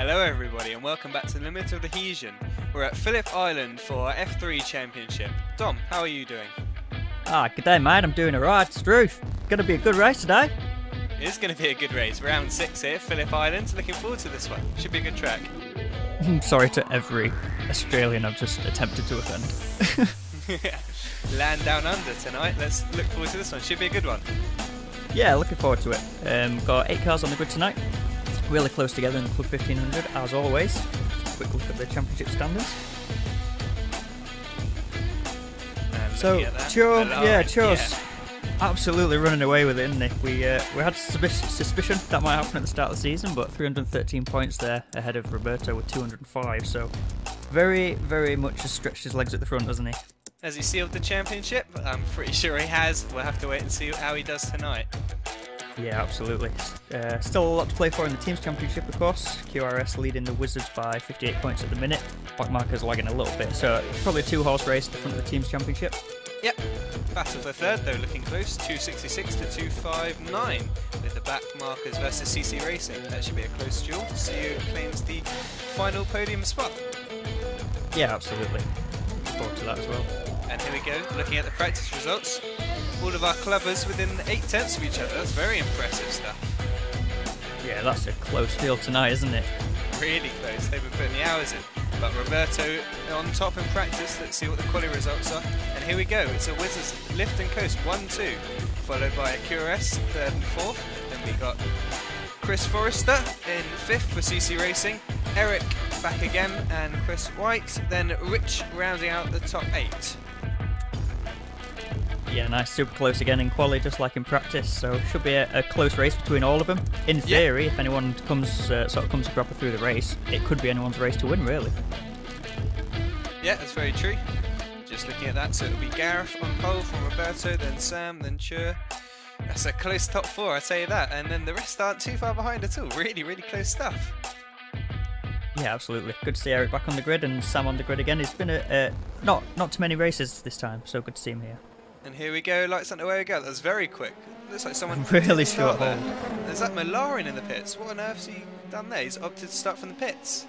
Hello everybody and welcome back to the Limit of Adhesion. We're at Phillip Island for our F3 Championship. Dom, how are you doing? Good day mate, I'm doing alright. It's Drew. Gonna be a good race today. It is going to be a good race. Round 6 here, Phillip Island. Looking forward to this one. Should be a good track. I'm sorry to every Australian I've just attempted to offend. Land down under tonight. Let's look forward to this one. Should be a good one. Yeah, looking forward to it. Got 8 cars on the grid tonight. Really close together in the Club 1500 as always. Quick look at the championship standings. So Ture's absolutely running away with it, isn't he? We had suspicion that might happen at the start of the season, but 313 points there ahead of Roberto with 205. So very, very much has stretched his legs at the front, hasn't he? Has he sealed the championship? I'm pretty sure he has. We'll have to wait and see how he does tonight. Yeah, absolutely. Still a lot to play for in the team's championship, of course. QRS leading the Wizards by 58 points at the minute. Blackmarker's lagging a little bit, so probably a 2-horse race at the front of the team's championship. Yep. Battle for third, though, looking close. 266 to 259 with the back markers versus CC Racing. That should be a close duel. See who claims the final podium spot. Yeah, absolutely. Looking forward to that as well. And here we go, looking at the practice results. All of our clubbers within 8/10 of each other. That's very impressive stuff. Yeah, that's a close field tonight, isn't it? Really close. They've been putting the hours in. But Roberto on top in practice. Let's see what the quality results are. And here we go. It's a Wizards lift and coast 1-2, followed by a QRS 3rd and 4th. Then we got Chris Forrester in 5th for CC Racing. Eric back again, and Chris White. Then Rich rounding out the top 8. Yeah, nice, super close again in quali, just like in practice. So should be a close race between all of them. In theory, if anyone comes sort of comes proper through the race, it could be anyone's race to win, really. Yeah, that's very true. Just looking at that, so it'll be Gareth on pole from Roberto, then Sam, then Ture. That's a close top 4, I tell you that. And then the rest aren't too far behind at all. Really, really close stuff. Yeah, absolutely. Good to see Eric back on the grid and Sam on the grid again. It's been not too many races this time, so good to see him here. And here we go, lights on the way we go. That was very quick. Looks like someone really short there. There's that Molarin in the pits. What on earth's he done there? He's opted to start from the pits.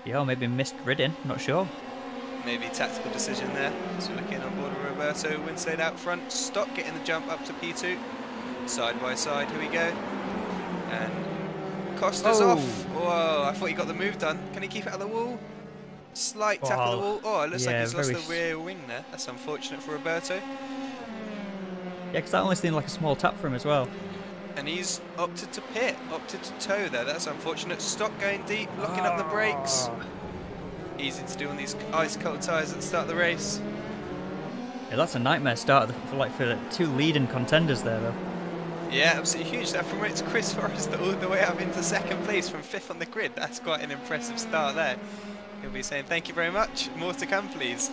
Yeah, or maybe missed gridding, not sure. Maybe tactical decision there. So we're looking on board with Roberto, Winslade out front, Stock getting the jump up to P2. Side by side, here we go. And Costa's off. Whoa, I thought he got the move done. Can he keep it out of the wall? Slight tap of the wall. Oh, it looks like he's lost the rear wing there. That's unfortunate for Roberto. Yeah, because that only seemed like a small tap for him as well. And he's opted to pit, opted to tow there. That's unfortunate. Stock going deep, locking up the brakes. Easy to do on these ice cold tyres at the start of the race. Yeah, that's a nightmare start for the 2 leading contenders there, though. Yeah, absolutely huge. That promotes Chris Forrester all the way up into 2nd place from 5th on the grid. That's quite an impressive start there. He'll be saying thank you very much. More to come, please.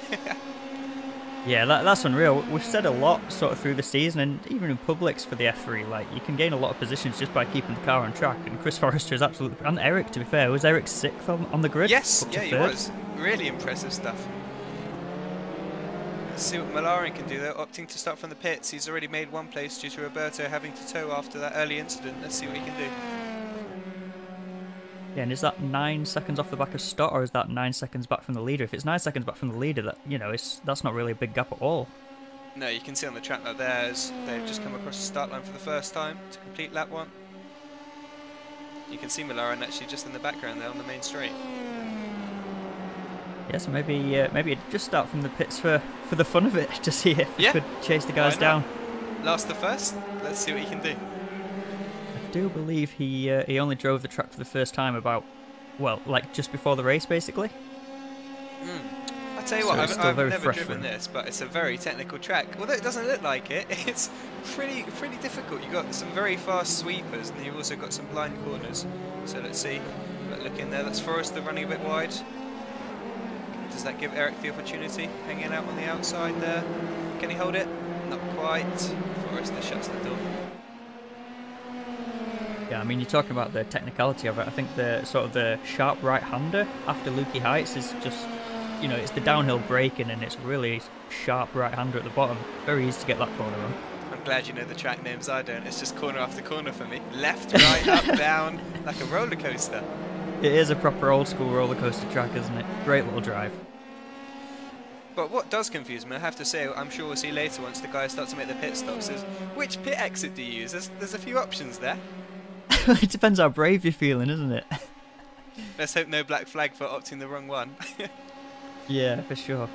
Yeah, that's unreal. We've said a lot sort of through the season, and even in Publix for the F3, like you can gain a lot of positions just by keeping the car on track. And Chris Forrester is absolutely, and Eric, to be fair, was Eric 6th on the grid? Yes, yeah, he was. Really impressive stuff. Let's see what Molarin can do though. Opting to start from the pits. He's already made 1 place due to Roberto having to tow after that early incident. Let's see what he can do. Yeah, and is that 9 seconds off the back of Stott, or is that 9 seconds back from the leader? If it's 9 seconds back from the leader, that's not really a big gap at all. No, you can see on the track that they've just come across the start line for the first time to complete lap 1. You can see Molarin actually just in the background there on the main straight. Yeah, so maybe just start from the pits for the fun of it, to see if he could chase the guys down. Last the first. Let's see what he can do. I do believe he only drove the track for the first time like just before the race, basically. I tell you what, I've never driven this, but it's a very technical track. Although it doesn't look like it, it's pretty difficult. You've got some very fast sweepers, and you've also got some blind corners. So let's see. Look in there. That's Forrester running a bit wide. Does that give Eric the opportunity? Hanging out on the outside there. Can he hold it? Not quite. Forrester shuts the door. Yeah, I mean, you're talking about the technicality of it. I think the sort of the sharp right-hander after Lukey Heights is just, it's the downhill braking, and it's really sharp right-hander at the bottom. Very easy to get that corner on. I'm glad you know the track names. I don't. It's just corner after corner for me. Left, right, up, down, like a roller coaster. It is a proper old school roller coaster track, isn't it? Great little drive. But what does confuse me, I have to say, I'm sure we'll see later once the guys start to make the pit stops, is which pit exit do you use? There's a few options there. It depends how brave you're feeling, isn't it? Let's hope no black flag for opting the wrong one. Yeah, for sure.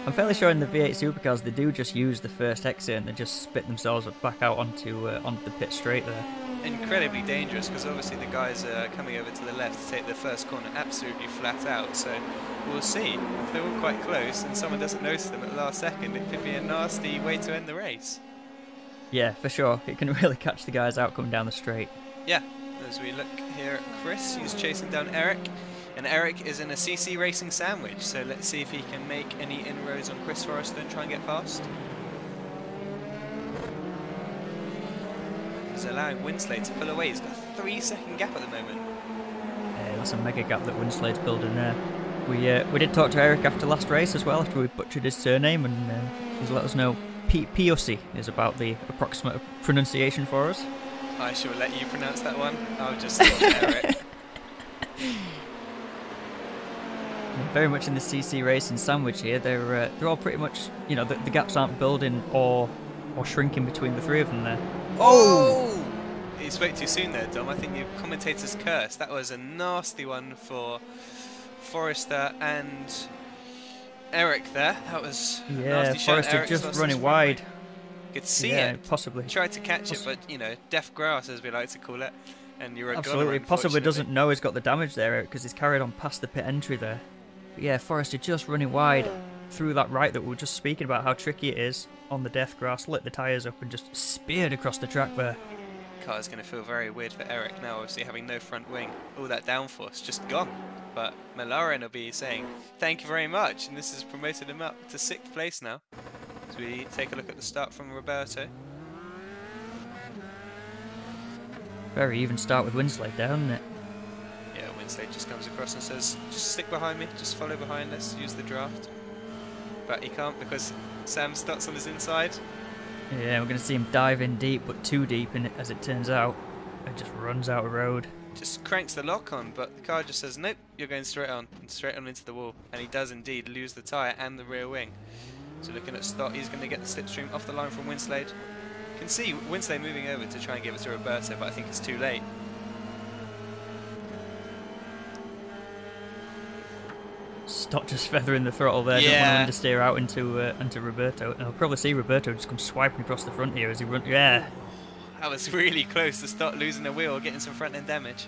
I'm fairly sure in the V8 supercars they do just use the first exit and they just spit themselves back out onto the pit straight there. Incredibly dangerous, because obviously the guys are coming over to the left to take the first corner absolutely flat out, so we'll see. If they're all quite close and someone doesn't notice them at the last second, it could be a nasty way to end the race. Yeah, for sure. It can really catch the guys out coming down the straight. Yeah, as we look here at Chris, who's chasing down Eric, and Eric is in a CC Racing sandwich, so let's see if he can make any inroads on Chris Forrester and try and get past. He's allowing Winslade to pull away. He's got a 3-second gap at the moment. Yeah, that's a mega gap that Winslade's building there. We did talk to Eric after last race as well, after we butchered his surname, and he's let us know Piosi is about the approximate pronunciation for us. I shall let you pronounce that one. I'll just talk to Eric. Very much in the CC Racing sandwich here. They're all pretty much, you know, the gaps aren't building or shrinking between the three of them there. Oh! You spoke too soon there, Dom. I think the commentator's curse. That was a nasty one for Forrester and Eric there. That was a nasty shot. Forrester just running wide. You could see it. Possibly. Tried to catch it, but, you know, deaf grass, as we like to call it. And you're a absolutely. goner, Possibly doesn't know he's got the damage there, Eric, because he's carried on past the pit entry there. But yeah, Forrester just running wide through that right that we were just speaking about, how tricky it is on the death grass, lit the tyres up and just speared across the track there. Car's going to feel very weird for Eric now, obviously having no front wing. All that downforce just gone. But Molarin will be saying thank you very much, and this has promoted him up to 6th place now. As we take a look at the start from Roberto. Very even start with Winslade there, isn't it? Yeah, Winslade just comes across and says, just stick behind me, just follow behind, let's use the draft. But he can't because Sam starts on his inside. Yeah, we're going to see him dive in deep, but too deep, and as it turns out, it just runs out of road. Just cranks the lock on, but the car just says, nope, you're going straight on into the wall. And he does indeed lose the tyre and the rear wing. So looking at Stott, he's going to get the slipstream off the line from Winslade. You can see Winslade moving over to try and give it to Roberto, but I think it's too late. Stott just feathering the throttle there, doesn't want to understeer out into Roberto. And I'll probably see Roberto just come swiping across the front here as he runs. Yeah. That was really close to Stott losing a wheel, getting some front end damage.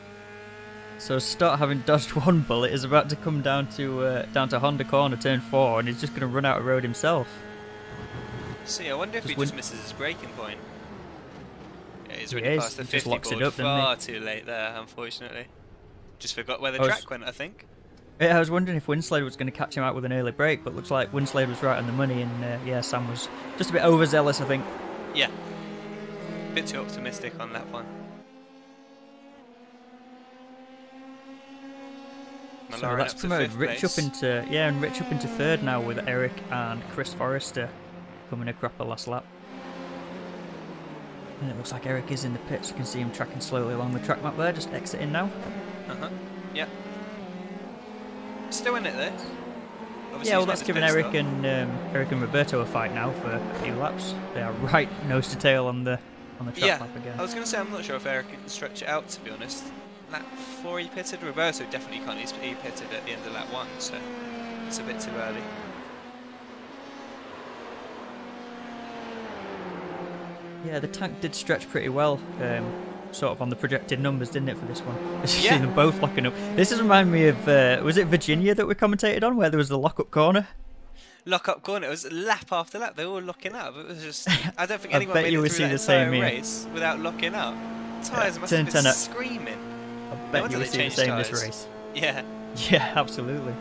So Stott, having dodged one bullet, is about to come down to Honda corner, turn 4, and he's just going to run out of road himself. See, I wonder if he just misses his braking point. Yeah, he's really past the 50 board, far too late there, unfortunately. Just forgot where the track went, I think. Yeah, I was wondering if Winslade was going to catch him out with an early break, but looks like Winslade was right on the money, and yeah, Sam was just a bit overzealous, I think. Yeah. A bit too optimistic on that one. So that's promoted Rich up into Rich up into 3rd now with Eric and Chris Forrester coming a cropper last lap. And it looks like Eric is in the pits. You can see him tracking slowly along the track map there, just exiting now. Yeah. Still in it there. Obviously yeah, well that's giving Eric and Roberto a fight now for a few laps. They are right nose to tail on the track map again. I was going to say I'm not sure if Eric can stretch it out, to be honest. Lap 4 he pitted, Roberto definitely can't, he pitted at the end of lap 1, so it's a bit too early. Yeah, the tank did stretch pretty well, sort of on the projected numbers, didn't it, for this one? You see them both locking up. This has reminded me of, was it Virginia that we commentated on, where there was the lock-up corner? Lock-up corner, it was lap after lap, they were all locking up. It was just, I don't think anyone made it through that entire race without locking up. Tyres must have been screaming. I bet you would see the same this race. Yeah. Yeah, absolutely.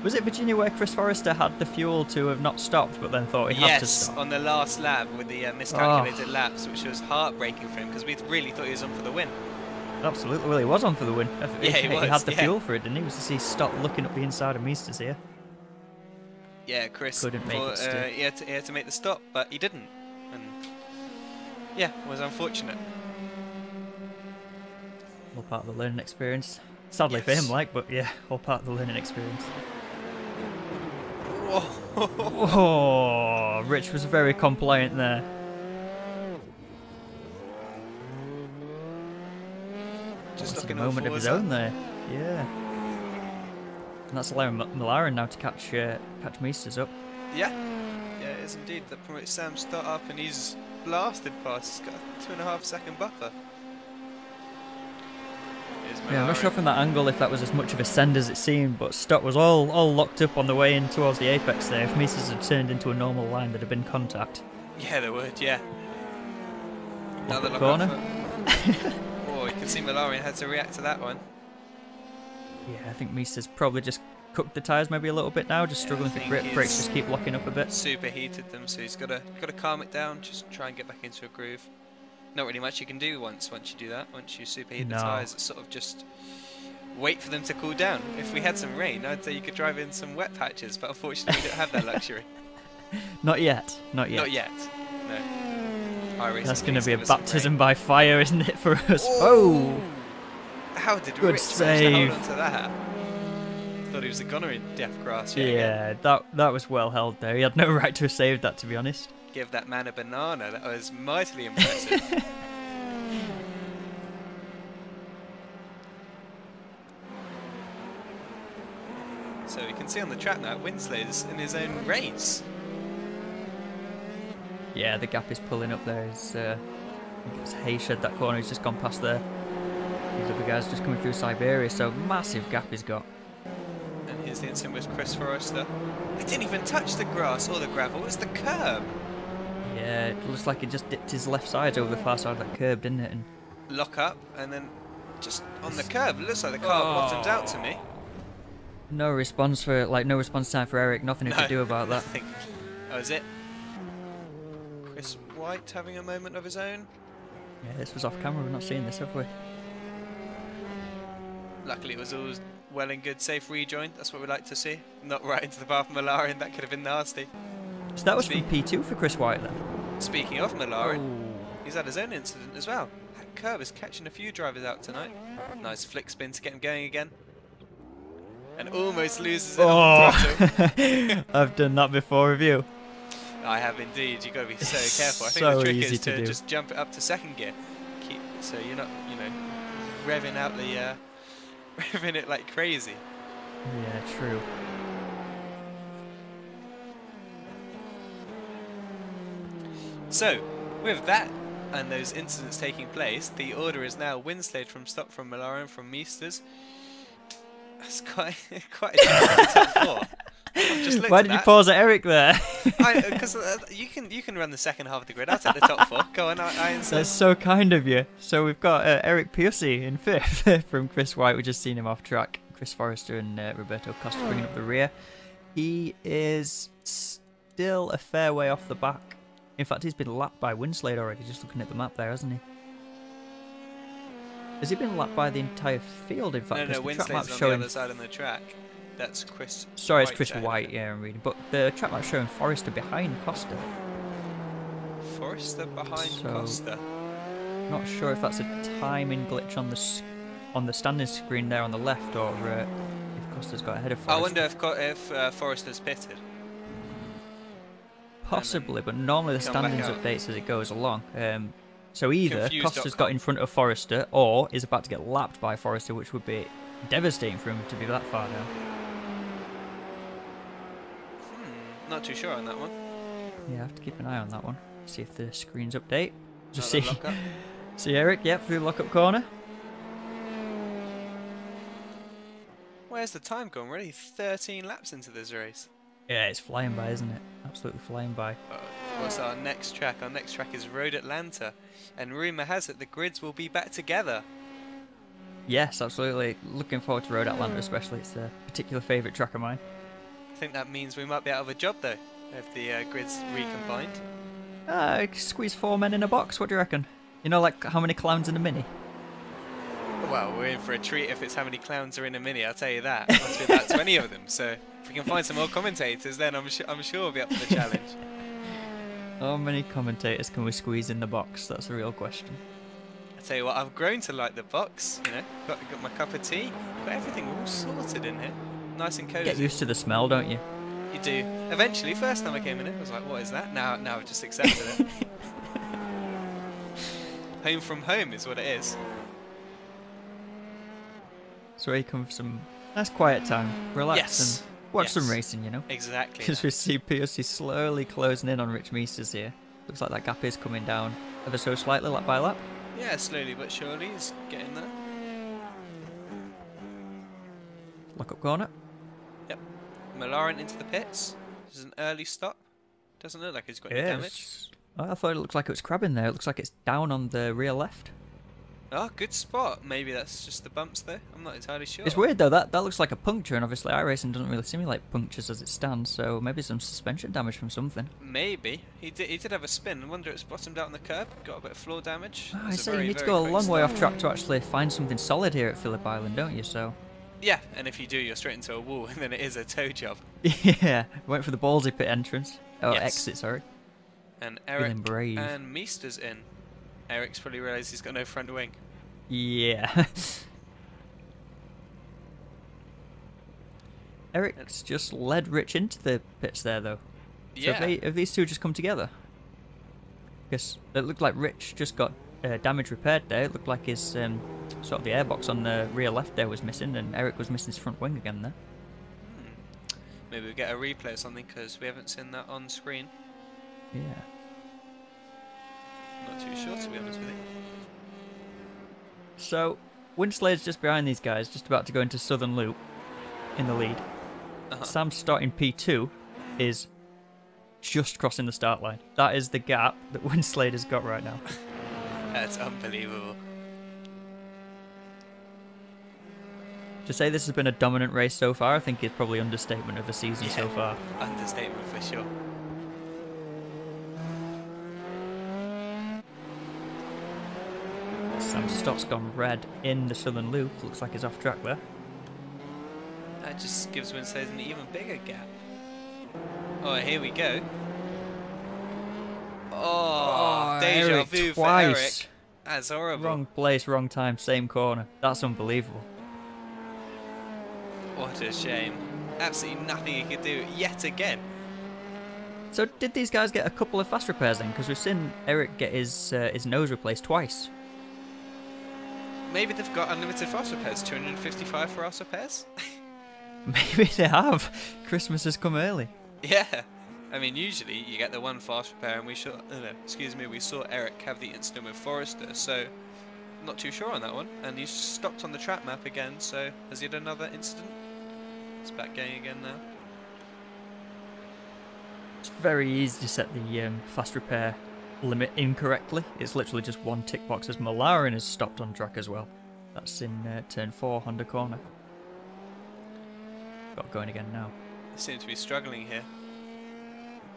Was it Virginia where Chris Forrester had the fuel to have not stopped, but then thought he had to stop? Yes, on the last lap with the miscalculated laps, which was heartbreaking for him because we really thought he was on for the win. Absolutely, well he was on for the win. Yeah, he was. He had the fuel for it, didn't he? Was to see Stott looking up the inside of Meesters here. Yeah, Chris couldn't make it still. He had to make the stop, but he didn't. And yeah, it was unfortunate. All part of the learning experience. Sadly for him, but yeah, all part of the learning experience. Whoa. Oh, Rich was very compliant there. Just looking a moment of his own there. Yeah. And that's allowing Molarin now to catch Meisters up. Yeah. Yeah, it is indeed. That promotes Sam Stott up, and he's blasted past. He's got a 2.5 second buffer. Yeah, I'm not sure from that angle if that was as much of a send as it seemed, but Stott was all locked up on the way in towards the apex there. If Meisters had turned into a normal line, there'd have been contact. Yeah, there would, yeah. Another lock corner. Oh, you can see Molarin had to react to that one. Yeah, I think Meisters probably just cooked the tyres maybe a little bit now, just struggling to grip. Brakes just keep locking up a bit. Superheated them, so he's got to calm it down, just try and get back into a groove. Not really much you can do once you do that. Once you superheat the tyres, it's sort of just wait for them to cool down. If we had some rain, I'd say you could drive in some wet patches, but unfortunately we don't have that luxury. Not yet. Not yet. No. iRacing, that's going to be a baptism by fire, isn't it, for us? Oh! How did Good Rich save. manage to hold on to that? Thought he was a goner in death grass. Yeah, that was well held there. He had no right to have saved that, to be honest. Give that man a banana. That was mightily impressive. So you can see on the track now, Winslay's in his own race. Yeah, the gap is pulling up there. It's, I think it's Hayshed, that corner. He's just gone past there. These other guys just coming through Siberia, so massive gap he's got. And here's the incident with Chris Forrester. He didn't even touch the grass or the gravel. It was the curb. Yeah, it looks like he just dipped his left side over the far side of that curb, didn't it? And lock up, and then just on the curb. It looks like the car bottomed out to me. No response time for Eric. Nothing he could do about that. Nothing. That was it. Chris White having a moment of his own. Yeah, this was off camera. We're not seeing this, have we? Luckily, it was all well and good, safe rejoin. That's what we like to see. Not right into the path of Molarin. That could have been nasty. So that was from P2 for Chris White then. Speaking of Molarin, he's had his own incident as well. That curve is catching a few drivers out tonight. Nice flick spin to get him going again. And almost loses it on throttle. I've done that before, have you? I have indeed. You've got to be so careful. I think so the trick easy is to do. just jump it up to second gear. So you're not, revving out the, revving it like crazy. Yeah, true. So, with that and those incidents taking place, the order is now Winslade from Stott, from Molarin, from Meisters. That's quite a top four. Why did you pause at Eric there? Because you can run the second half of the grid. I'll take the top four. Go on, I insist. That's so kind of you. So we've got Eric Piercy in fifth from Chris White. We just seen him off track. Chris Forrester and Roberto Costa bringing up the rear. He is still a fair way off the back. In fact, he's been lapped by Winslade already, just looking at the map there, hasn't he? Has he been lapped by the entire field, in fact? No, Winslade's on the other side of the track. That's Chris Sorry, it's White Chris White, yeah, I'm reading. But the track map's showing Forrester behind Costa. Forrester behind Costa? Not sure if that's a timing glitch on the standing screen there on the left, or if Costa's got ahead of Forrester. I wonder if Forrester's pitted. Possibly, but normally the standings updates as it goes along. So either Costa's got in front of Forrester, or is about to get lapped by Forrester, which would be devastating for him to be that far down. Not too sure on that one. Yeah, I have to keep an eye on that one. See if the screens update. Just see Eric, yep, through the lock-up corner. Where's the time gone? We're already 13 laps into this race. Yeah, it's flying by, isn't it? Absolutely flying by. What's our next track? Our next track is Road Atlanta, and rumour has it the grids will be back together. Yes, absolutely. Looking forward to Road Atlanta especially. It's a particular favourite track of mine. I think that means we might be out of a job though, if the grids recombined. Squeeze 4 men in a box, what do you reckon? You know, like how many clowns in a Mini? Well, we're in for a treat if it's how many clowns are in a Mini, I'll tell you that. Must be about 20 of them, so if we can find some more commentators, then I'm sure we'll be up for the challenge. How many commentators can we squeeze in the box? That's a real question. I tell you what, I've grown to like the box. You know, got my cup of tea, got everything all sorted in here, nice and cozy. Get used to the smell, don't you? You do. Eventually, first time I came in here, I was like, what is that? Now I've just accepted it. Home from home is what it is. So you come for some nice quiet time, relax and watch some racing, you know? Exactly. Because we see Piercy slowly closing in on Rich Meesters here. Looks like that gap is coming down ever so slightly, lap by lap. Yeah, slowly but surely he's getting there. Lock up corner. Yep. Molarin into the pits. This is an early stop. Doesn't look like he's got any damage. I thought it looked like it was crabbing there. It looks like it's down on the rear left. Oh, good spot. Maybe that's just the bumps though. I'm not entirely sure. It's weird though, that looks like a puncture, and obviously iRacing doesn't really simulate punctures as it stands, so maybe some suspension damage from something. Maybe. He did have a spin. I wonder if it's bottomed out on the curb. Got a bit of floor damage. I see, you need to go a long way off track to actually find something solid here at Phillip Island, don't you? So. Yeah, and if you do, you're straight into a wall, and then it is a tow job. Yeah, went for the ballsy pit entrance. Oh, exit, sorry. And Eric and Meester's in. Eric's probably realised he's got no front wing. Yeah. Eric's just led Rich into the pits there, though. So have these two just come together? Because it looked like Rich just got damage repaired there. It looked like his sort of the airbox on the rear left there was missing, and Eric was missing his front wing again there. Maybe we'll get a replay or something, because we haven't seen that on screen. Yeah. Not too sure, to be honest with you. So, Winslade's just behind these guys, just about to go into Southern Loop in the lead. Sam starting P2 is just crossing the start line. That is the gap that Winslade has got right now. That's unbelievable. To say this has been a dominant race so far, I think is probably understatement of the season so far. Understatement for sure. Sam's stock's gone red in the Southern Loop. Looks like he's off track there. That just gives Winslade an even bigger gap. Oh, here we go. Oh, deja vu for Eric. That's horrible. Wrong place, wrong time, same corner. That's unbelievable. What a shame. Absolutely nothing he could do yet again. So did these guys get a couple of fast repairs then? Because we've seen Eric get his nose replaced twice. Maybe they've got unlimited fast repairs. 255 for fast repairs? Maybe they have. Christmas has come early. Yeah. I mean, usually you get the one fast repair, and we saw Eric have the incident with Forrester, so not too sure on that one. And he's stopped on the track map again, so has he had another incident? It's back going again now. It's very easy to set the fast repair limit incorrectly. It's literally just one tick box, as Molarin has stopped on track as well. That's in turn 4, Honda corner. Got going again now. They seem to be struggling here.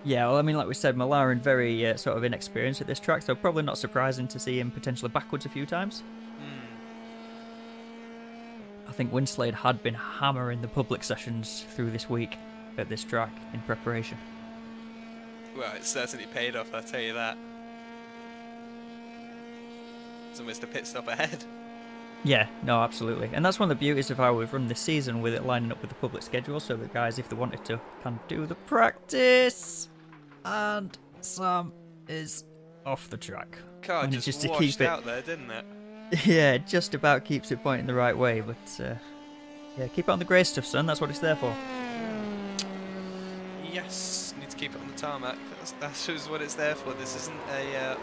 Yeah, well, I mean, like we said, Molarin very sort of inexperienced at this track, so probably not surprising to see him potentially backwards a few times. I think Winslade had been hammering the public sessions through this week at this track in preparation. Well, it certainly paid off, I'll tell you that. It's almost a pit stop ahead. Yeah, no, absolutely. And that's one of the beauties of how we've run this season, with it lining up with the public schedule, so that guys, if they wanted to, can do the practice. And Sam is off the track. Car just washed out there, didn't it? Yeah, just about keeps it pointing the right way, but yeah, keep it on the grey stuff, son. That's what it's there for. Yes, need to keep it on the tarmac. That's just what it's there for. This isn't a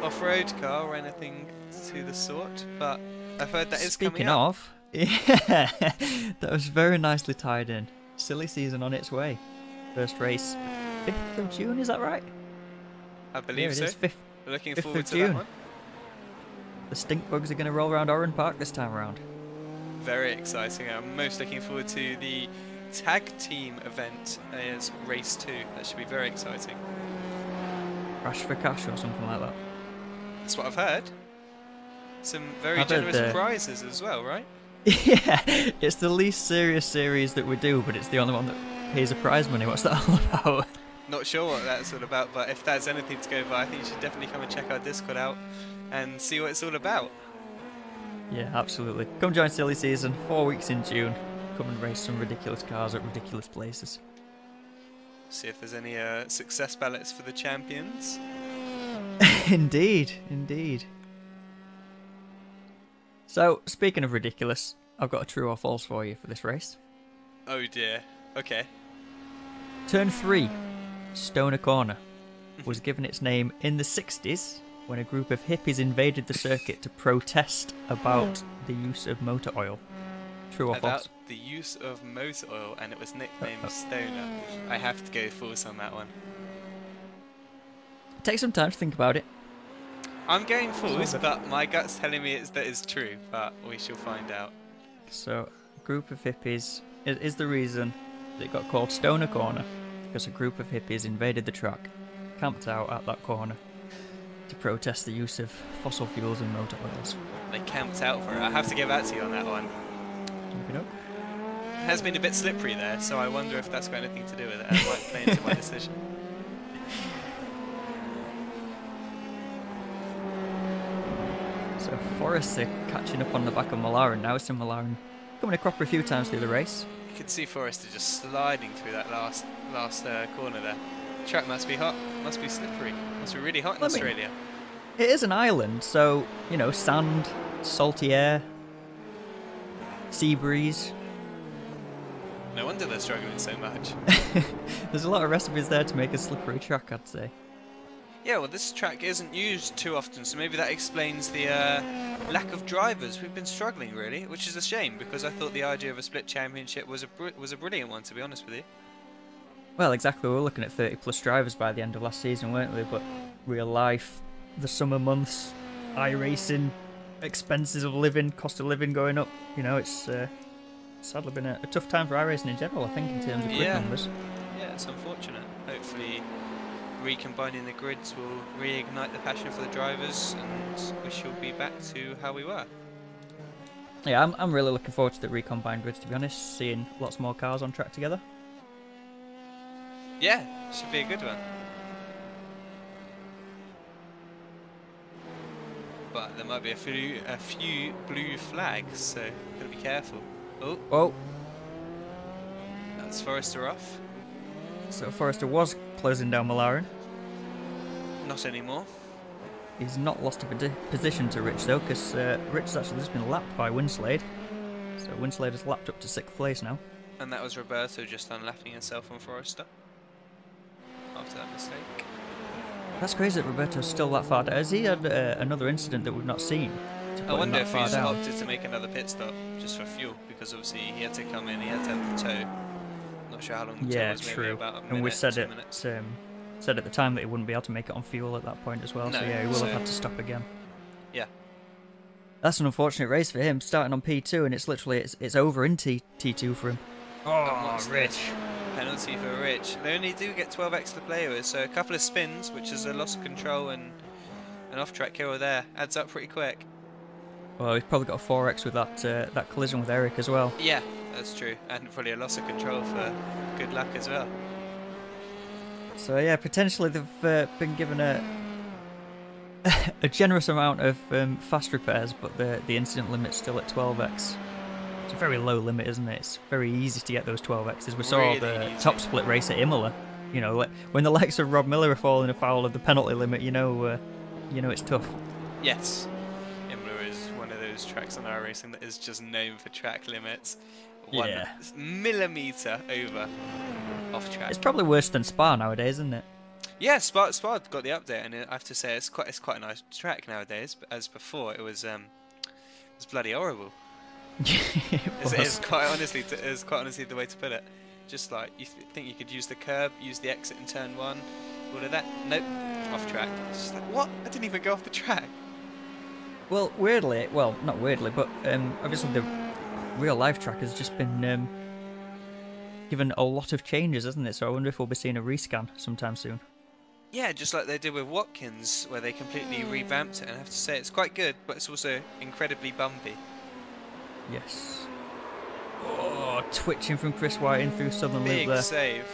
off-road car or anything to the sort, but I've heard that is coming up. Speaking of, yeah, that was very nicely tied in. Silly season on its way. First race, 5th of June, is that right? I believe so. 5th, looking 5th forward of to June. that one. The stink bugs are going to roll around Oran Park this time around. Very exciting. I'm most looking forward to the tag team event as race 2. That should be very exciting. Crash for cash or something like that. That's what I've heard. Some very generous prizes as well, right? Yeah, it's the least serious series that we do, but it's the only one that pays a prize money. What's that all about? Not sure what that's all about, but if that's anything to go by, I think you should definitely come and check our Discord out and see what it's all about. Yeah, absolutely. Come join Silly Season, 4 weeks in June. Come and race some ridiculous cars at ridiculous places. See if there's any success ballots for the champions. Indeed, indeed. So, speaking of ridiculous, I've got a true or false for you for this race. Oh dear. Okay. Turn 3, Stoner Corner, was given its name in the 60s when a group of hippies invaded the circuit to protest about the use of motor oil. True or false? About the use of motor oil, and it was nicknamed Stoner. I have to go false on that one. Take some time to think about it. I'm going false, but my gut's telling me that it's true, but we shall find out. So, a group of hippies is the reason that it got called Stoner Corner, because a group of hippies invaded the track, camped out at that corner to protest the use of fossil fuels and motor oils. They camped out for it. I have to get back to you on that one. It has been a bit slippery there, so I wonder if that's got anything to do with it. That might play into my decision. So Forrest are catching up on the back of Molarin now. It's Molarin coming a cropper a few times through the race. You can see Forrester just sliding through that last corner there. The track must be hot, must be slippery, must be really hot in Australia. It is an island, so, you know, sand, salty air, sea breeze. No wonder they're struggling so much. There's a lot of recipes there to make a slippery track, I'd say. Yeah, well, this track isn't used too often, so maybe that explains the lack of drivers. We've been struggling, really, which is a shame, because I thought the idea of a split championship was a brilliant one, to be honest with you. Well, exactly. We were looking at 30-plus drivers by the end of last season, weren't we? But real life, the summer months, iRacing, expenses of living, cost of living going up. You know, it's sadly been a tough time for iRacing in general, I think, in terms of grid numbers. Yeah, it's unfortunate. Hopefully recombining the grids will reignite the passion for the drivers, and we shall be back to how we were. Yeah, I'm really looking forward to the recombined grids, to be honest, seeing lots more cars on track together. Yeah, should be a good one. But there might be a few blue flags, so gotta be careful. Oh, that's Forrester off. So Forrester was closing down Molarin. Not anymore. He's not lost a position to Rich though, because Rich has actually just been lapped by Winslade. So Winslade has lapped up to 6th place now. And that was Roberto just unlapping himself on Forrester after that mistake. That's crazy that Roberto's still that far down. Has he had another incident that we've not seen? I wonder if he's opted to make another pit stop just for fuel, because obviously he had to come in, he had to have the tow. Not sure how long the tow was, maybe about a minute, and we said 2 minutes. Said at the time that he wouldn't be able to make it on fuel at that point as well, no, so yeah, he will have had to stop again. Yeah. That's an unfortunate race for him, starting on P2, and it's literally, it's over in T2 for him. Oh, Rich. Penalty for Rich. They only do get 12x to play with, so a couple of spins, which is a loss of control and an off-track kill there, adds up pretty quick. Well, he's probably got a 4x with that collision with Eric as well. Yeah, that's true, and probably a loss of control for good luck as well. So yeah, potentially they've been given a generous amount of fast repairs, but the incident limit's still at 12x. It's a very low limit, isn't it? It's very easy to get those 12x's. We saw the top split race at Imola. You know, when the likes of Rob Miller are falling afoul of the penalty limit, you know it's tough. Yes, Imola is one of those tracks on iRacing that is just known for track limits. 1 millimetre over off track. It's probably worse than Spa nowadays, isn't it? Yeah, Spa got the update, and I have to say it's quite a nice track nowadays. But as before, it was bloody horrible. It's quite honestly the way to put it. Just like you think you could use the curb, use the exit in turn 1, all of that. Nope, off track. It's just like, what? I didn't even go off the track. Well, weirdly, well, not weirdly, but obviously the real life track has just been given a lot of changes, hasn't it? So I wonder if we'll be seeing a rescan sometime soon. Yeah, just like they did with Watkins, where they completely revamped it, and I have to say it's quite good, but it's also incredibly bumpy. Yes. Oh, twitching from Chris White in through Southern Loop there. Big save.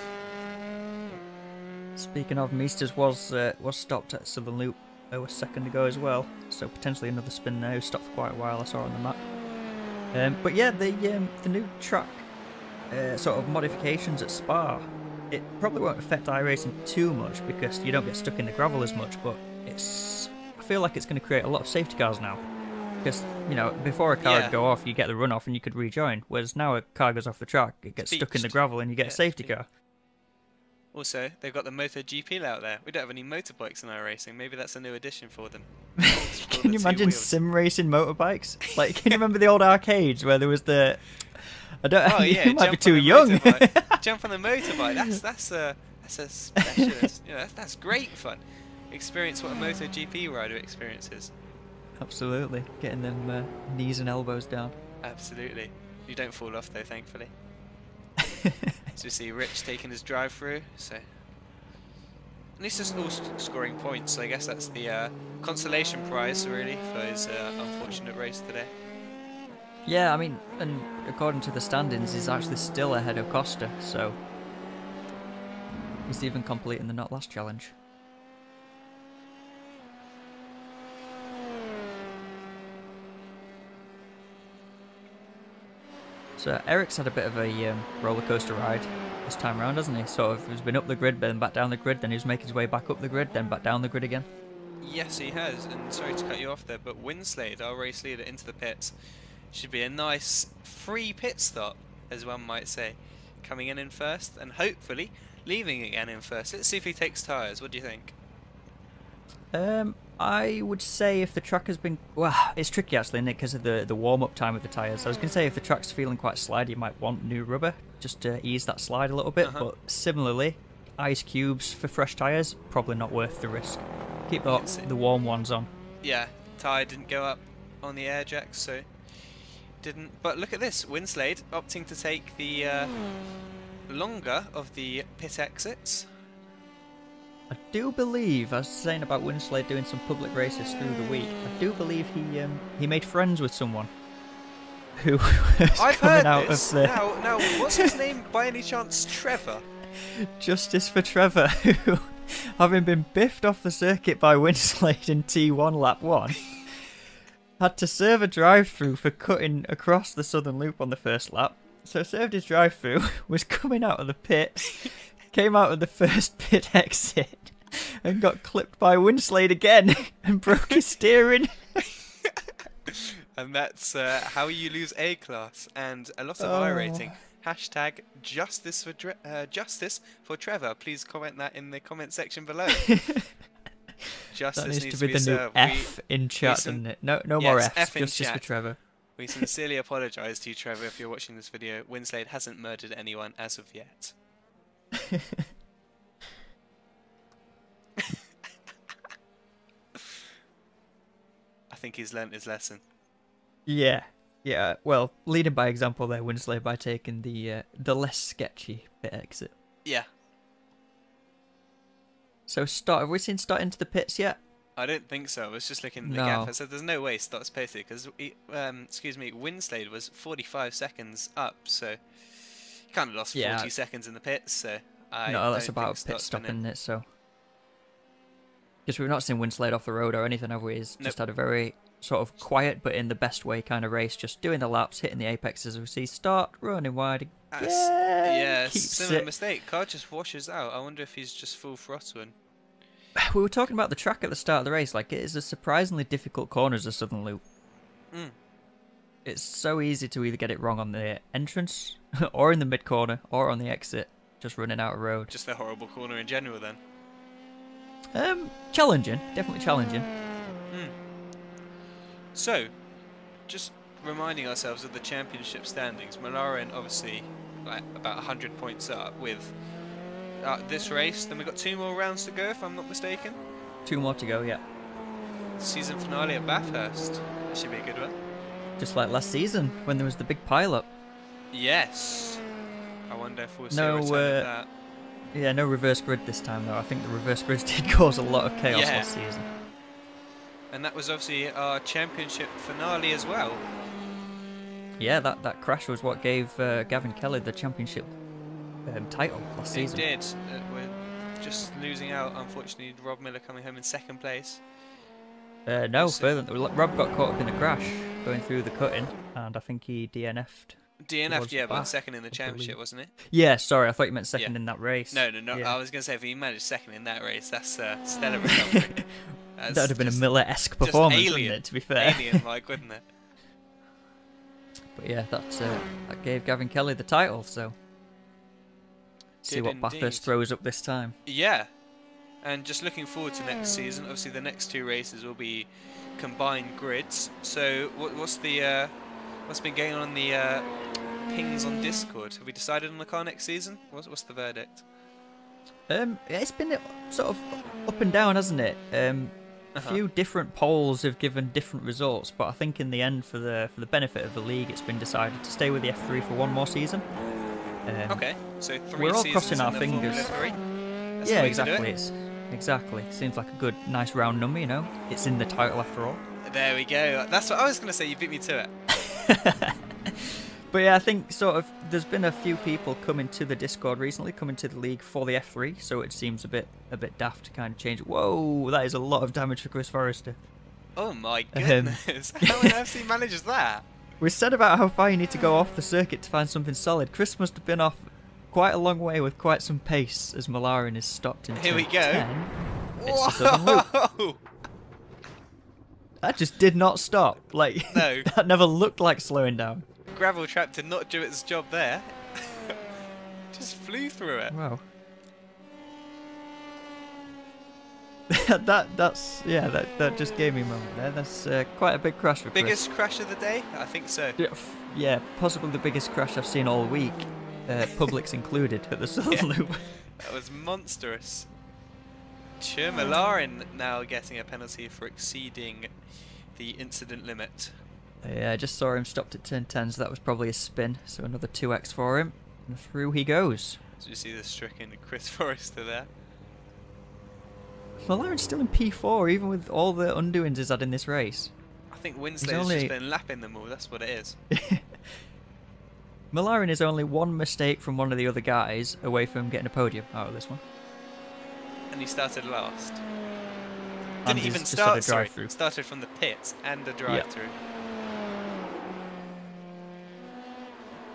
Speaking of, Meesters was stopped at Southern Loop a second ago as well, so potentially another spin there. Who stopped for quite a while, I saw on the map. But yeah, the new track sort of modifications at Spa, it probably won't affect iRacing too much because you don't get stuck in the gravel as much, but I feel like it's going to create a lot of safety cars now. Because, you know, before a car would go off, you get the runoff and you could rejoin, whereas now a car goes off the track, it gets stuck in the gravel and you get a safety car. Also, they've got the MotoGP out there. We don't have any motorbikes in iRacing. Maybe that's a new addition for them. Can you imagine sim racing motorbikes? Like, can you remember the old arcades where there was the... you might be too young. Jump on the motorbike. That's a specialist. You know, that's great fun. Experience what a MotoGP rider experiences. Absolutely, getting them knees and elbows down. Absolutely. You don't fall off though, thankfully. So we see Rich taking his drive through. So at least it's all scoring points. So I guess that's the consolation prize really for his unfortunate race today. Yeah, I mean, and according to the standings, he's actually still ahead of Costa, so he's even completing the not last challenge. So Eric's had a bit of a roller coaster ride this time around, hasn't he? Sort of, he's been up the grid, then back down the grid, then he's making his way back up the grid, then back down the grid again. Yes, he has, and sorry to cut you off there, but Winslade, our race leader, into the pits. Should be a nice free pit stop, as one might say. Coming in first, and hopefully leaving again in first. Let's see if he takes tyres. What do you think? I would say if the track has been... Well, it's tricky actually, isn't it, because of the warm-up time of the tyres. I was going to say if the track's feeling quite slidey, you might want new rubber, just to ease that slide a little bit. But similarly, ice cubes for fresh tyres, probably not worth the risk. Keep the warm ones on. Yeah, tyre didn't go up on the air jacks, so... didn't. But look at this, Winslade opting to take the longer of the pit exits. I do believe, I was saying about Winslade doing some public races through the week, I do believe he made friends with someone who was I've coming heard out this. of the... Now, what's his name by any chance? Trevor? Justice for Trevor, who, having been biffed off the circuit by Winslade in T1 lap 1, had to serve a drive-through for cutting across the southern loop on the first lap. So served his drive-through, was coming out of the pits, came out of the first pit exit, and got clipped by Winslade again, and broke his steering. And that's how you lose A-class, and a lot of iRating. Hashtag justice for Trevor. Please comment that in the comment section below. Justice that needs needs to be the new F in chat, doesn't it? No more Fs, F justice for Trevor. We sincerely apologise to you, Trevor, if you're watching this video. Winslade hasn't murdered anyone as of yet. I think he's learnt his lesson. Yeah. Well, leading by example there, Winslade, by taking the less sketchy pit exit. Yeah. So have we seen Stott into the pits yet? I don't think so. I was just looking at the gap. I said there's no way Stott's posted because, Winslade was 45 seconds up, so he kind of lost 40 seconds in the pits. So that's about pit stop, isn't it? So because we've not seen Winslade off the road or anything, have we? He's just had a very sort of quiet, but in the best way kind of race, just doing the laps, hitting the apexes. We see Stott running wide. Similar mistake. Car just washes out. I wonder if he's just full throttling. We were talking about the track at the start of the race. Like, it is a surprisingly difficult corners, the Southern Loop. It's so easy to either get it wrong on the entrance, or in the mid-corner, or on the exit, just running out of road. Just a horrible corner in general, then. Challenging. Definitely challenging. So, just reminding ourselves of the championship standings. Molarin, obviously, like, about 100 points up with... this race, then we've got 2 more rounds to go, if I'm not mistaken. 2 more to go, yeah. Season finale at Bathurst. That should be a good one. Just like last season, when there was the big pile-up. Yes. I wonder if we'll see a return of that. Yeah, no reverse grid this time, though. I think the reverse grids did cause a lot of chaos last season. And that was obviously our championship finale as well. Yeah, that crash was what gave Gavin Kelly the championship title last season. It did. We're just losing out, unfortunately. Rob Miller coming home in 2nd place. No, further. Rob got caught up in the crash going through the cutting, and I think he DNF'd. DNF'd, yeah, but second in the championship, wasn't it? Yeah, sorry, I thought you meant second in that race. No, yeah. I was going to say, if he managed second in that race, that's stellar recovery. That would have been a Miller-esque performance, wouldn't it, to be fair? Alien-like, wouldn't it? But yeah, that gave Gavin Kelly the title, so... See what Bathurst throws up this time. Yeah, and just looking forward to next season. Obviously, the next 2 races will be combined grids. So, what's been going on in the pings on Discord? Have we decided on the car next season? What's the verdict? It's been sort of up and down, hasn't it? A few different polls have given different results, but I think in the end, for the benefit of the league, it's been decided to stay with the F3 for 1 more season. Okay, so 3 we're all crossing our in the fingers. Yeah, exactly. Exactly. Seems like a good, nice round number, you know. It's in the title after all. There we go. That's what I was going to say. You beat me to it. But yeah, I think sort of there's been a few people coming to the Discord recently, coming to the league for the F3, so it seems a bit daft to kind of change. Whoa, that is a lot of damage for Chris Forrester. Oh my goodness! How on earth he manages that? We said about how far you need to go off the circuit to find something solid. Chris must have been off quite a long way with quite some pace as Molarin is stopped in Here we go. 10. It's the southern loop. That just did not stop. Like, no. That never looked like slowing down. Gravel trap did not do its job there. Just flew through it. Wow. that just gave me a moment there. That's quite a big crash for Chris. Biggest crash of the day? I think so. Yeah, possibly the biggest crash I've seen all week. Publics included at the Southern Loop. That was monstrous. Ture Molarin now getting a penalty for exceeding the incident limit. Yeah, I just saw him stopped at turn 10, so that was probably a spin. So another 2x for him, and through he goes. Did you see the stricken Chris Forrester there? Molarin's still in P4, even with all the undoings he's had in this race. I think Winslay's just been lapping them all, that's what it is. Molarin is only 1 mistake from one of the other guys away from getting a podium out of this one. And he started last. Didn't even start, sorry, started from the pits and a drive-through.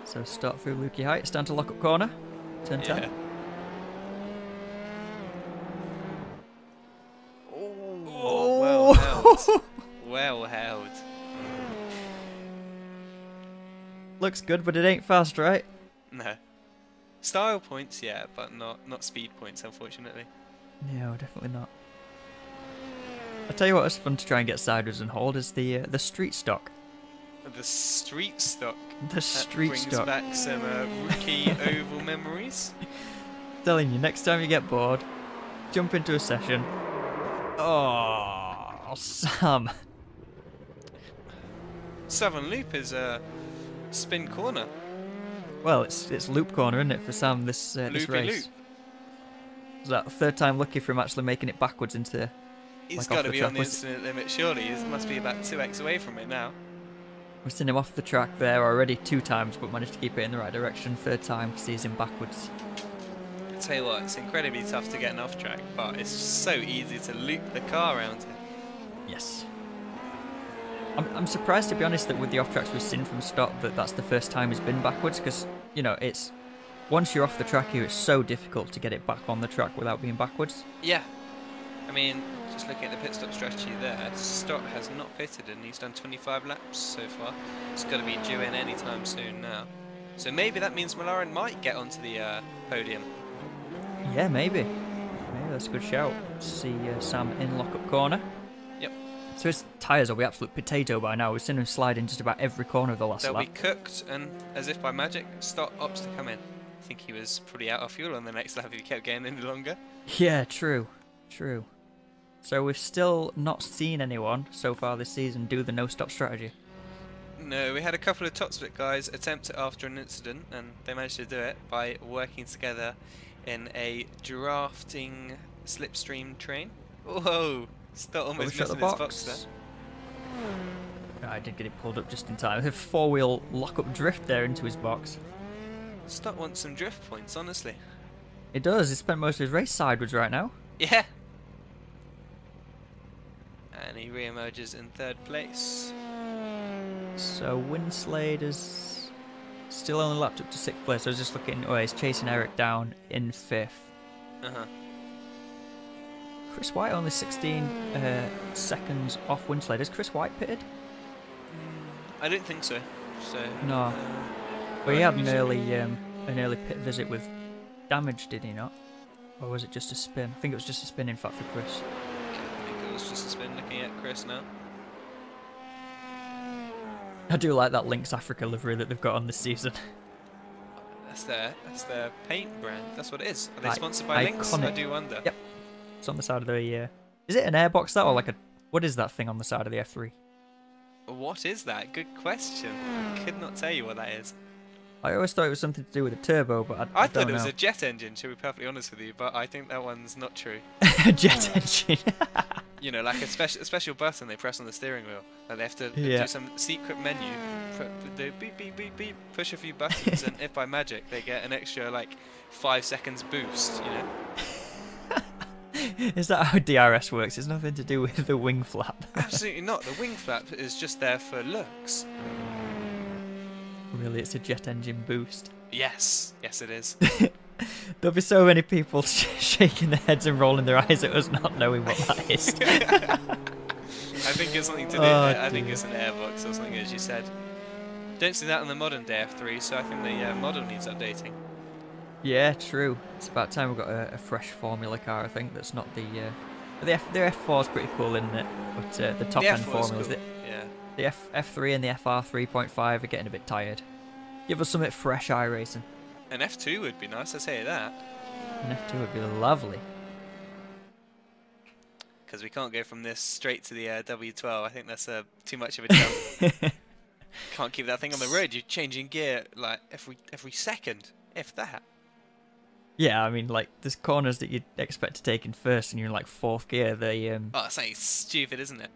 So start through Lukey Height, stand to lock up corner, turn 10. Oh, well held. Well held. Looks good, but it ain't fast, right? No. Style points, yeah, but not speed points, unfortunately. No, definitely not. I'll tell you what, it's fun to try and get sideways and hold is the street stock. The street stock. The street stock brings back some rookie oval memories. Telling you, next time you get bored, jump into a session. Oh, Sam. Southern Loop is a spin corner. Well, it's loop corner, isn't it, for Sam this race? Loop. Is that 3rd time lucky for him actually making it backwards into? He's got to be on the incident limit, surely. He must be about 2x away from it now. We've seen him off the track there already 2 times, but managed to keep it in the right direction. 3rd time sees him backwards. I tell you what, it's incredibly tough to get an off track, but it's so easy to loop the car around him. Yes. I'm surprised, to be honest, that with the off tracks we've seen from Stott, that's the first time he's been backwards, because you know it's once you're off the track here, it's so difficult to get it back on the track without being backwards. Yeah. I mean, just looking at the pit stop strategy there, Stott has not pitted and he's done 25 laps so far. It's got to be due in any time soon now. So maybe that means Molarin might get onto the podium. Yeah, maybe. Maybe that's a good shout. See Sam in lock-up corner. Yep. So his tyres will be absolute potato by now. We've seen him slide in just about every corner of the last lap. They'll be cooked, and as if by magic, Stott opts to come in. I think he was pretty out of fuel on the next lap if he kept going any longer. Yeah, true. True. So we've still not seen anyone so far this season do the no-stop strategy. No, we had a couple of top split guys attempt it after an incident, and they managed to do it by working together in a drafting slipstream train. Whoa! Stott almost missing his box there. I did get it pulled up just in time. A 4-wheel lock-up drift there into his box. Stott wants some drift points, honestly. It does. He spent most of his race sideways right now. Yeah. And he re-emerges in 3rd place. So Winslade is still only lapped up to 6th place. I was just looking. Oh, he's chasing Eric down in 5th. Chris White only 16 seconds off Winslade. Is Chris White pitted? I don't think so. No. But he had an early pit visit with damage, did he not? Or was it just a spin? I think it was just a spin, in fact, for Chris. I think it was just a spin. Looking at Chris now. I do like that Lynx Africa livery that they've got on this season. That's their paint brand. That's what it is. Are they sponsored by Lynx? I do wonder. Yep. It's on the side of the. Is it an airbox that, or like a? What is that thing on the side of the F3? What is that? Good question. I could not tell you what that is. I always thought it was something to do with a turbo, but I thought it was a jet engine, to be perfectly honest with you, but I think that one's not true. A jet engine? You know, like a special button they press on the steering wheel. Like they have to do some secret menu, do beep, beep, beep, beep, push a few buttons, and if by magic they get an extra, like, 5 seconds boost, you know? Is that how DRS works? It's nothing to do with the wing flap. Absolutely not. The wing flap is just there for looks. Really, it's a jet engine boost. Yes, yes it is. There'll be so many people shaking their heads and rolling their eyes at us not knowing what that is. I think it's something to do. I think it's an airbox or something, as you said. Don't see that on the modern day F3, so I think the model needs updating. Yeah, true. It's about time we've got a fresh Formula car. I think that's not the F4 is pretty cool, isn't it? But the top end formulas, cool. The F3 and the FR 3.5 are getting a bit tired. Give us something fresh, iRacing. An F2 would be nice, I say that. An F2 would be lovely. Because we can't go from this straight to the W12. I think that's too much of a jump. Can't keep that thing on the road. You're changing gear like every second, if that. Yeah, I mean, like, there's corners that you'd expect to take in first, and you're in like 4th gear. Oh, that's like stupid, isn't it?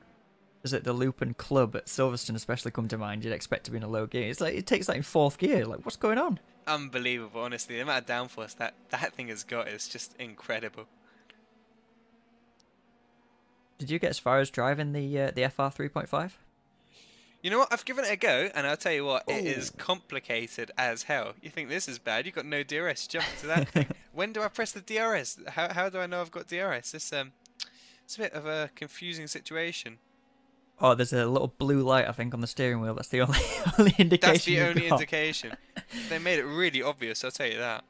Is it the Loop and Club at Silverstone especially come to mind? You'd expect to be in a low gear. It's like it takes that in 4th gear. Like, what's going on? Unbelievable, honestly. The amount of downforce that thing has got is just incredible. Did you get as far as driving the FR 3.5? You know what? I've given it a go, and I'll tell you what, it is complicated as hell. You think this is bad? You've got no DRS. Jump to that thing. When do I press the DRS? How do I know I've got DRS? It's a bit of a confusing situation. Oh, there's a little blue light, I think, on the steering wheel. That's the only indication. That's the only indication. They made it really obvious, I'll tell you that.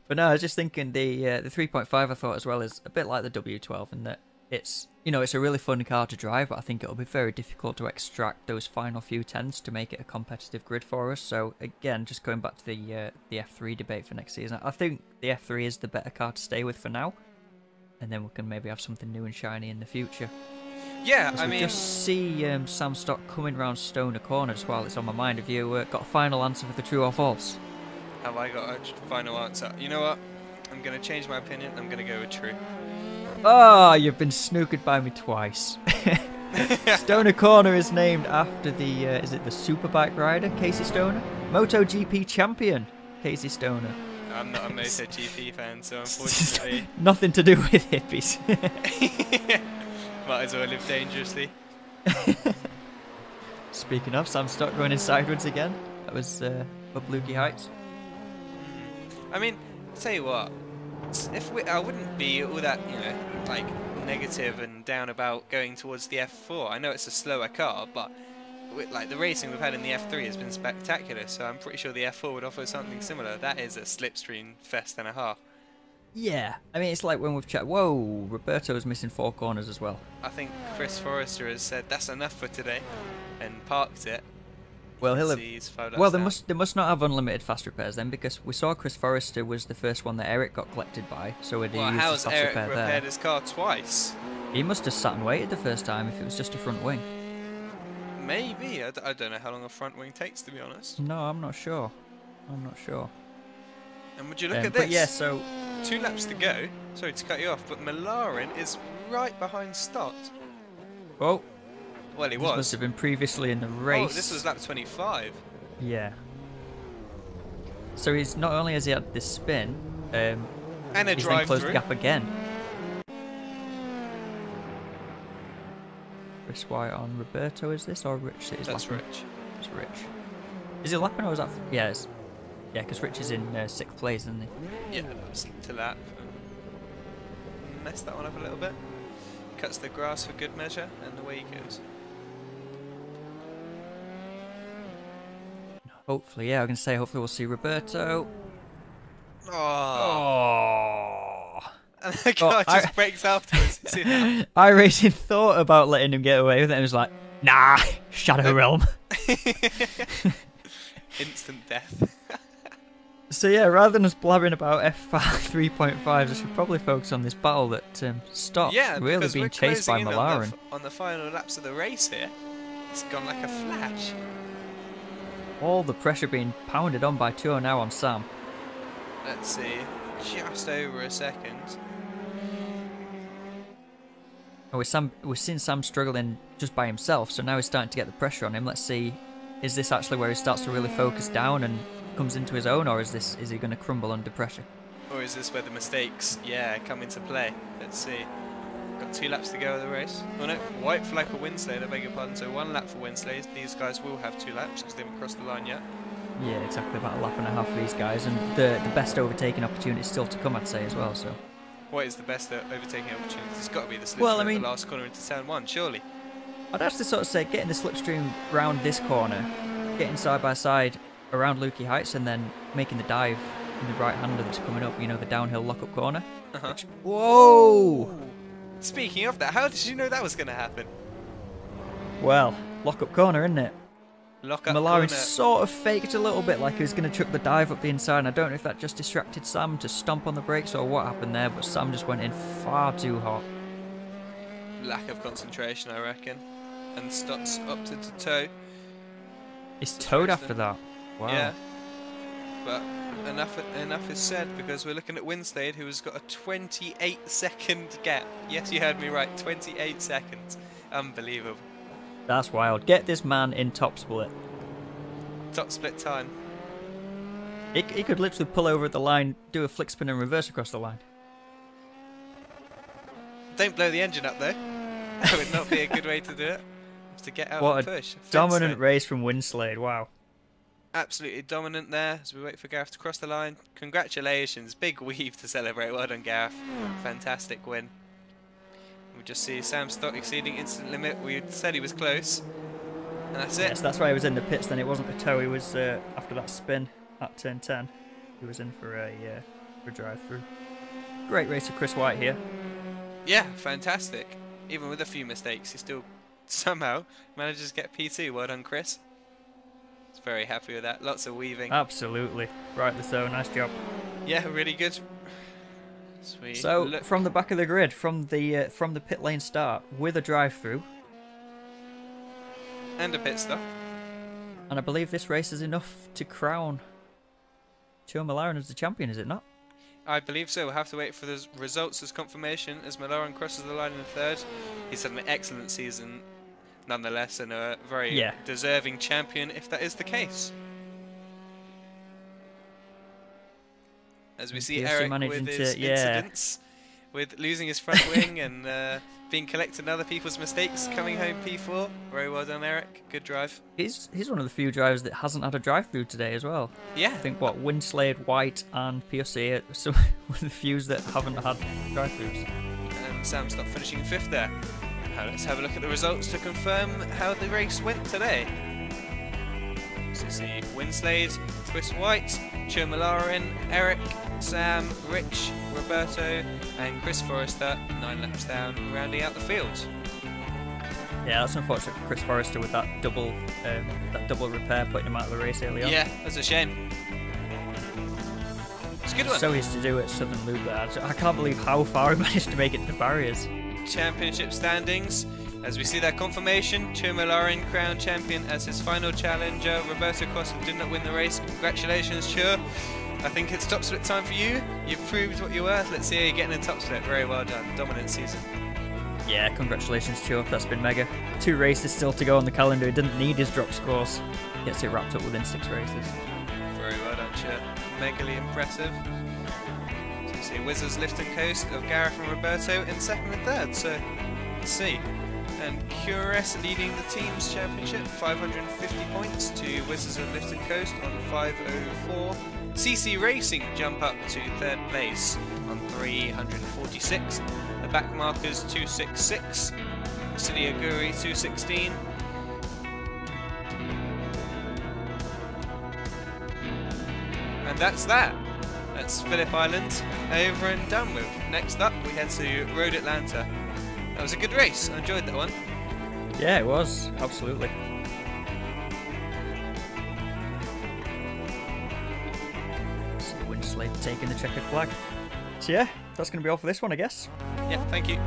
But no, I was just thinking the 3.5 I thought as well is a bit like the W12 in that it's, you know, it's a really fun car to drive, but I think it'll be very difficult to extract those final few tenths to make it a competitive grid for us. So again, just going back to the F3 debate for next season, I think the F3 is the better car to stay with for now, and then we can maybe have something new and shiny in the future. Yeah, I mean, just see Sam Stock coming round Stoner Corner just while it's on my mind. Have you got a final answer for the true or false? Have I got a final answer? You know what? I'm going to change my opinion. I'm going to go with true. Oh, you've been snookered by me twice. Stoner Corner is named after the, is it the Superbike rider, Casey Stoner? MotoGP champion, Casey Stoner. I'm not a MotoGP fan, so unfortunately... Nothing to do with hippies. Might as well live dangerously. Speaking of, Sam Stock going in sideways again. That was up Lukey Heights. I mean, tell you what, I wouldn't be all that, you know, like negative and down about going towards the F4. I know it's a slower car, but like the racing we've had in the F3 has been spectacular. So I'm pretty sure the F4 would offer something similar. That is a slipstream fest and a half. Yeah, I mean, it's like when we've chatted. Whoa, Roberto's missing 4 corners as well. I think Chris Forrester has said that's enough for today, and parked it. Well, they must not have unlimited fast repairs then, because we saw Chris Forrester was the first one that Eric got collected by, so we'd use how's the fast Eric repair repaired there. his car twice? He must have sat and waited the first time if it was just a front wing. Maybe. I don't know how long a front wing takes, to be honest. No, I'm not sure. I'm not sure. And would you look at this? But yeah, so 2 laps to go. Sorry to cut you off, but Molarin is right behind Stott. Oh. Well, he was. This must have been previously in the race. Oh, this was lap 25. Yeah. So he's not only has he had this spin, and a he's drive then closed through. the gap again. Chris White on Roberto, is this, or Rich? That's Rich. It's Rich. Is he lapping or is that... Yeah, because Rich is in 6th place, isn't he? Yeah, that was to lap. Messed that one up a little bit. Cuts the grass for good measure, and away he goes. Hopefully, yeah, I was going to say, hopefully we'll see Roberto. Oh. And the car just breaks afterwards. You see that? iRacing thought about letting him get away with it and was like, nah, Shadow Realm. Instant death. So yeah, rather than us blabbering about F5 3.5s, I should probably focus on this battle that stopped really being chased by Molarin. On the final laps of the race here, it's gone like a flash. All the pressure being pounded on by Ture now on Sam. Let's see, just over a second. Oh, we're seeing Sam struggling just by himself, so now he's starting to get the pressure on him. Let's see, is this actually where he starts to really focus down and comes into his own, or is he going to crumble under pressure? Or is this where the mistakes, come into play? Let's see. Got 2 laps to go of the race. Oh no, white flag for Winslade, I beg your pardon. So 1 lap for Winslade. These guys will have 2 laps because they haven't crossed the line yet. Yeah, exactly, about a lap and a half for these guys, and the best overtaking opportunity is still to come, I'd say, as well. So, what is the best overtaking opportunity? It's got to be the slipstream at the last corner into turn 1, surely. I'd actually sort of say getting the slipstream round this corner, getting side by side around Lukey Heights, and then making the dive in the right-hander that's coming up, you know, the downhill lock-up corner. Which, whoa! Speaking of that, how did you know that was going to happen? Well, lock-up corner, isn't it? Molarin Molarin sort of faked a little bit like he was going to chuck the dive up the inside, and I don't know if that just distracted Sam to stomp on the brakes or what happened there, but Sam just went in far too hot. Lack of concentration, I reckon. And Stotts opted to tow. He's towed after that. Wow. Yeah. But enough is said, because we're looking at Winslade, who has got a 28-second gap. Yes, you heard me right, 28 seconds. Unbelievable. That's wild. Get this man in top split. Top split time. He could literally pull over at the line, do a flick spin and reverse across the line. Don't blow the engine up though. That would not be a good way to do it. To get out and push. What a dominant race from Winslade, wow. Absolutely dominant there as we wait for Gareth to cross the line. Congratulations, big weave to celebrate. Well done, Gareth. Fantastic win. We just see Sam Stott exceeding instant limit. We said he was close, and that's it. Yes, that's why he was in the pits. Then it wasn't a tow. He was after that spin at turn 10. He was in for a drive-through. Great race of Chris White here. Yeah, fantastic. Even with a few mistakes, he still somehow manages to get P2. Well done, Chris. He's very happy with that. Lots of weaving. Absolutely. Rightly so. Nice job. Yeah, really good. Sweet. So from the back of the grid, from the pit lane start, with a drive-through and a pit stop, and I believe this race is enough to crown Ture Molarin as the champion, is it not? I believe so. We'll have to wait for the results as confirmation as Molarin crosses the line in 3rd. He's had an excellent season, nonetheless, and a very deserving champion if that is the case. As we see Eric with his incidents, with losing his front wing and being collecting other people's mistakes, coming home P4. Very well done, Eric. Good drive. He's one of the few drivers that hasn't had a drive-through today as well. Yeah. I think, Winslade, White and POC are some of the few that haven't had drive-throughs. And Sam Stott finishing 5th there. Now let's have a look at the results to confirm how the race went today. So see Winslade, Chris White, Ture Molarin, Eric, Sam, Rich, Roberto and Chris Forrester 9 laps down, rounding out the field. Yeah, that's unfortunate for Chris Forrester with that double repair putting him out of the race early on. Yeah, that's a shame. It's a good one. So easy to do at Southern Loop there. I can't believe how far he managed to make it to the barriers. Championship standings. As we see that confirmation, Ture Molarin crowned champion as his final challenger. Roberto Costa did not win the race. Congratulations, Ture. I think it's top split time for you. You've proved what you're worth. Let's see how you're getting in top split. Very well done. Dominant season. Yeah, congratulations, Ture. That's been mega. 2 races still to go on the calendar. He didn't need his drop scores. Gets it wrapped up within 6 races. Very well done, Ture. Megally impressive. So you see Wizards lift and coast of Gareth and Roberto in 2nd and 3rd. So let's see. And Cures leading the team's championship, 550 points to Wizards of Lifton Coast on 504. CC Racing jump up to 3rd place on 346. The back markers 266. City Aguri 216. And that's that. That's Phillip Island over and done with. Next up, we head to Road Atlanta. That was a good race. I enjoyed that one. Yeah, it was. Absolutely. See the Winslade taking the checkered flag. So yeah, that's going to be all for this one, I guess. Yeah, thank you.